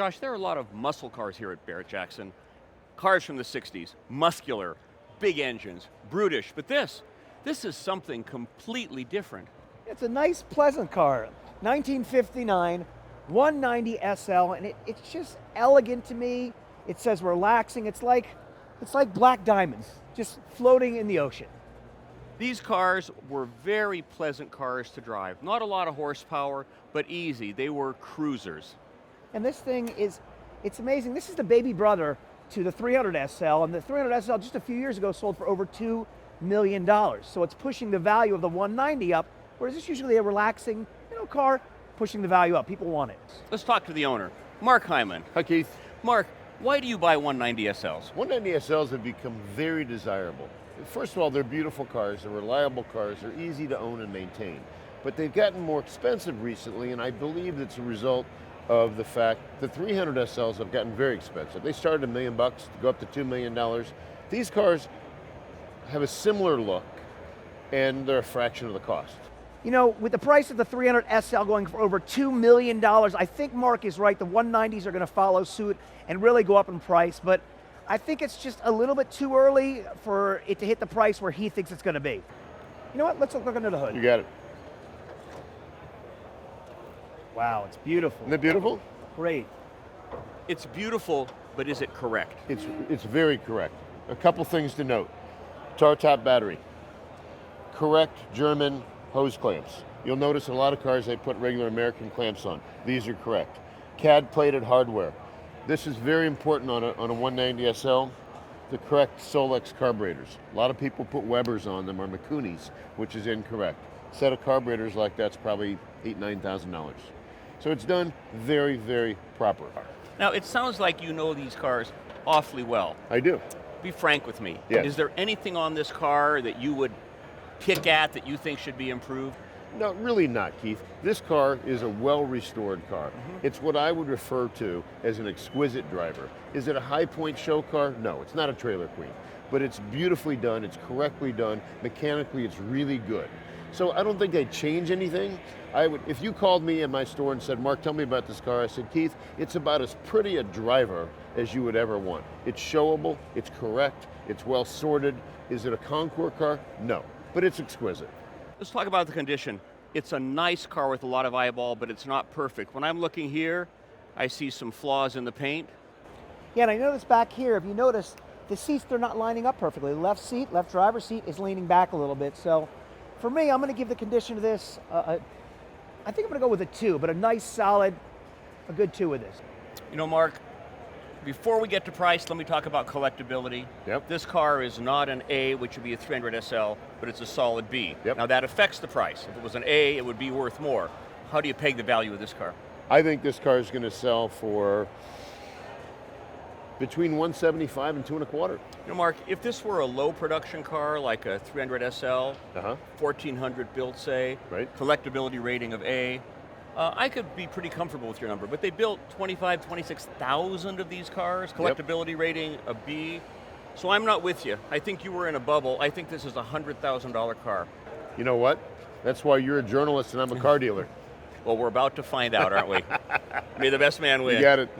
Josh, there are a lot of muscle cars here at Barrett-Jackson. Cars from the 60s, muscular, big engines, brutish, but this is something completely different. It's a nice, pleasant car. 1959, 190 SL, and it's just elegant to me. It says relaxing. It's like black diamonds, just floating in the ocean. These cars were very pleasant cars to drive. Not a lot of horsepower, but easy. They were cruisers. And this thing it's amazing. This is the baby brother to the 300 SL, and the 300 SL just a few years ago sold for over $2 million. So it's pushing the value of the 190 up, whereas this is usually a relaxing, car pushing the value up. People want it. Let's talk to the owner, Mark Hyman. Hi, Keith. Mark, why do you buy 190 SLs? 190 SLs have become very desirable. First of all, they're beautiful cars, they're reliable cars, they're easy to own and maintain. But they've gotten more expensive recently, and I believe it's a result of the fact the 300 SLs have gotten very expensive. They started $1 million to go up to $2 million. These cars have a similar look, and they're a fraction of the cost. With the price of the 300 SL going for over $2 million, I think Mark is right. The 190s are going to follow suit and really go up in price, but I think it's just a little bit too early for it to hit the price where he thinks it's going to be. You know what? Let's look under the hood. You got it. Wow, it's beautiful. Isn't it beautiful? Great. It's beautiful, but is it correct? It's very correct. A couple things to note. Tar top battery. Correct German hose clamps. You'll notice in a lot of cars they put regular American clamps on. These are correct. CAD plated hardware. This is very important on a 190 SL. The correct Solex carburetors. A lot of people put Webers on them or Mikunis, which is incorrect. A set of carburetors like that's probably $8,000, $9,000. So it's done very, very proper. Now, it sounds like you know these cars awfully well. I do. Be frank with me. Yes. Is there anything on this car that you would pick at that you think should be improved? No, really not, Keith. This car is a well-restored car. It's what I would refer to as an exquisite driver. Is it a high-point show car? No, it's not a trailer queen. But it's beautifully done, it's correctly done, mechanically it's really good. So I don't think I'd change anything. If you called me in my store and said, Mark, tell me about this car, I said, Keith, it's about as pretty a driver as you would ever want. It's showable, it's correct, it's well sorted. Is it a concours car? No, but it's exquisite. Let's talk about the condition. It's a nice car with a lot of eyeball, but it's not perfect. When I'm looking here, I see some flaws in the paint. Yeah, and I notice back here, if you notice, the seats, they're not lining up perfectly. The left seat, left driver's seat is leaning back a little bit. So for me, I'm going to give the condition of this, I think I'm going to go with a 2, but a nice, solid, a good 2 with this. Mark, before we get to price, let me talk about collectability. Yep. This car is not an A, which would be a 300 SL, but it's a solid B. Yep. Now that affects the price. If it was an A, it would be worth more. How do you peg the value of this car? I think this car is going to sell for between 175 and 2.25. Mark, if this were a low production car like a 300 SL, 1400 built, say, right, collectability rating of A, I could be pretty comfortable with your number, but they built 26,000 of these cars, collectability rating a B, so I'm not with you. I think you were in a bubble. I think this is a $100,000 car. You know what? That's why you're a journalist and I'm a car dealer. Well, we're about to find out, aren't we? May the best man win. You got it.